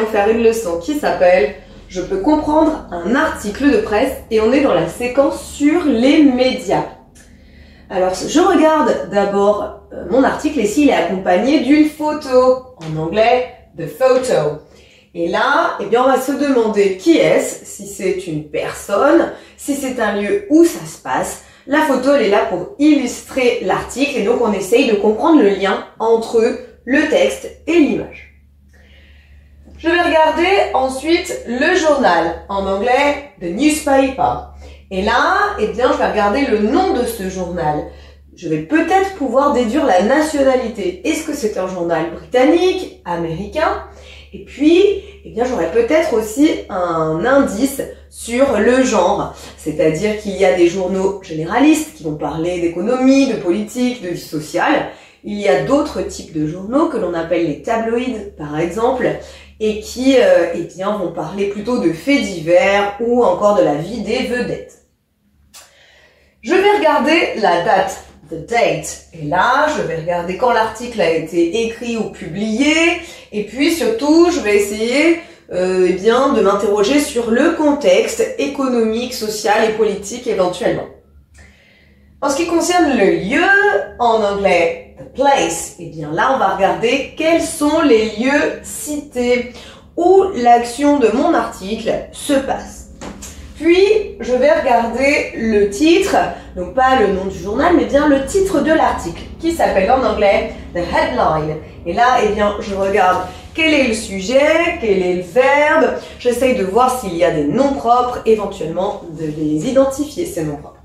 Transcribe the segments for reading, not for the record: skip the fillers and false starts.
allons faire une leçon qui s'appelle « Je peux comprendre un article de presse » et on est dans la séquence sur les médias. Alors, je regarde d'abord mon article et s'il est accompagné d'une photo, en anglais « the photo ». Et là, eh bien, on va se demander qui est-ce, si c'est une personne, si c'est un lieu où ça se passe. La photo, elle est là pour illustrer l'article et donc on essaye de comprendre le lien entre le texte et l'image. Je vais regarder ensuite le journal, en anglais « the newspaper ». Et là, eh bien, je vais regarder le nom de ce journal. Je vais peut-être pouvoir déduire la nationalité. Est-ce que c'est un journal britannique, américain ? Et puis, eh bien, j'aurai peut-être aussi un indice sur le genre. C'est-à-dire qu'il y a des journaux généralistes qui vont parler d'économie, de politique, de vie sociale. Il y a d'autres types de journaux que l'on appelle les tabloïds, par exemple, et qui eh bien, vont parler plutôt de faits divers ou encore de la vie des vedettes. Je vais regarder la date, the date, et là, je vais regarder quand l'article a été écrit ou publié, et puis surtout, je vais essayer eh bien, de m'interroger sur le contexte économique, social et politique éventuellement. En ce qui concerne le lieu, en anglais, the place, eh bien là, on va regarder quels sont les lieux cités où l'action de mon article se passe. Puis, je vais regarder le titre, donc pas le nom du journal, mais bien le titre de l'article, qui s'appelle en anglais « the headline ». Et là, eh bien, je regarde quel est le sujet, quel est le verbe, j'essaye de voir s'il y a des noms propres, éventuellement de les identifier, ces noms propres.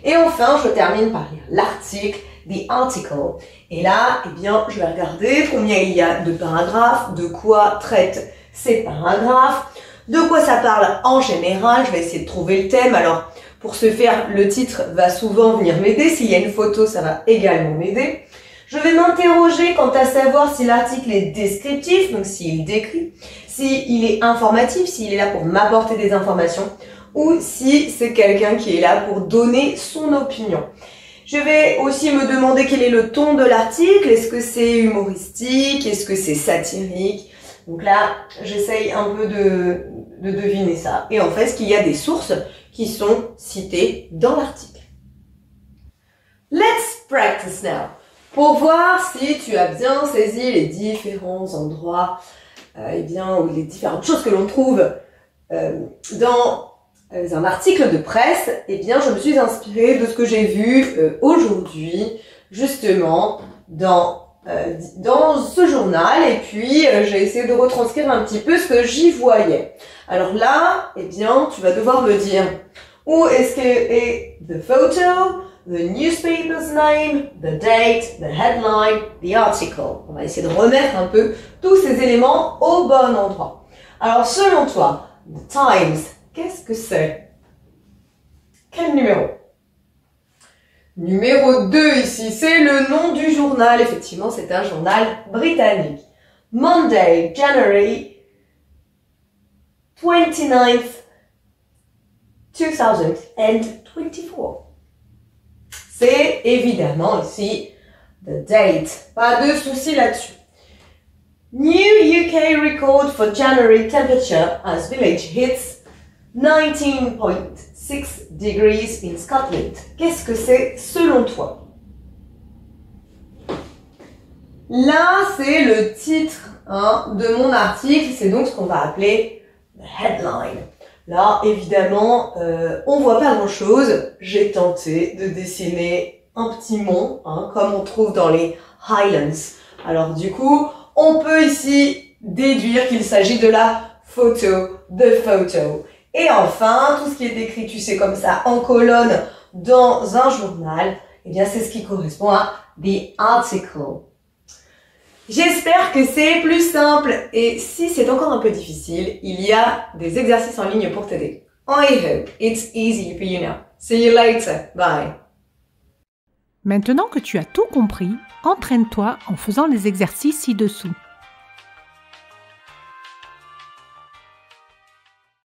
Et enfin, je termine par lire l'article, « the article ». Et là, eh bien, je vais regarder combien il y a de paragraphes, de quoi traitent ces paragraphes, de quoi ça parle en général. Je vais essayer de trouver le thème. Alors, pour ce faire, le titre va souvent venir m'aider. S'il y a une photo, ça va également m'aider. Je vais m'interroger quant à savoir si l'article est descriptif, donc s'il décrit, s'il est informatif, s'il est là pour m'apporter des informations, ou si c'est quelqu'un qui est là pour donner son opinion. Je vais aussi me demander quel est le ton de l'article. Est-ce que c'est humoristique? Est-ce que c'est satirique? Donc là, j'essaye un peu de deviner ça. Et en fait, est-ce qu'il y a des sources qui sont citées dans l'article? Let's practice now. Pour voir si tu as bien saisi les différents endroits, eh bien, ou les différentes choses que l'on trouve dans un article de presse, eh bien, je me suis inspirée de ce que j'ai vu aujourd'hui, justement, dans ce journal, et puis j'ai essayé de retranscrire un petit peu ce que j'y voyais. Alors là, eh bien, tu vas devoir me dire où est-ce que est the photo, the newspaper's name, the date, the headline, the article. On va essayer de remettre un peu tous ces éléments au bon endroit. Alors, selon toi, the Times, qu'est-ce que c'est? Quel numéro? Numéro 2 ici, c'est le nom du journal. Effectivement, c'est un journal britannique. Monday, January 29th, 2024. C'est évidemment ici the date. Pas de souci là-dessus. New UK record for January temperature as village hits 19.6 degrees in Scotland. Qu'est-ce que c'est selon toi? Là, c'est le titre de mon article. C'est donc ce qu'on va appeler the headline. Là, évidemment, on voit pas grand-chose. J'ai tenté de dessiner un petit mont, comme on trouve dans les Highlands. Alors du coup, on peut ici déduire qu'il s'agit de la photo, the photo. Et enfin, tout ce qui est écrit, tu sais, comme ça, en colonne, dans un journal, eh bien, c'est ce qui correspond à the article. J'espère que c'est plus simple, et si c'est encore un peu difficile, il y a des exercices en ligne pour t'aider. I hope it's easy for you now. See you later. Bye. Maintenant que tu as tout compris, entraîne-toi en faisant les exercices ci-dessous.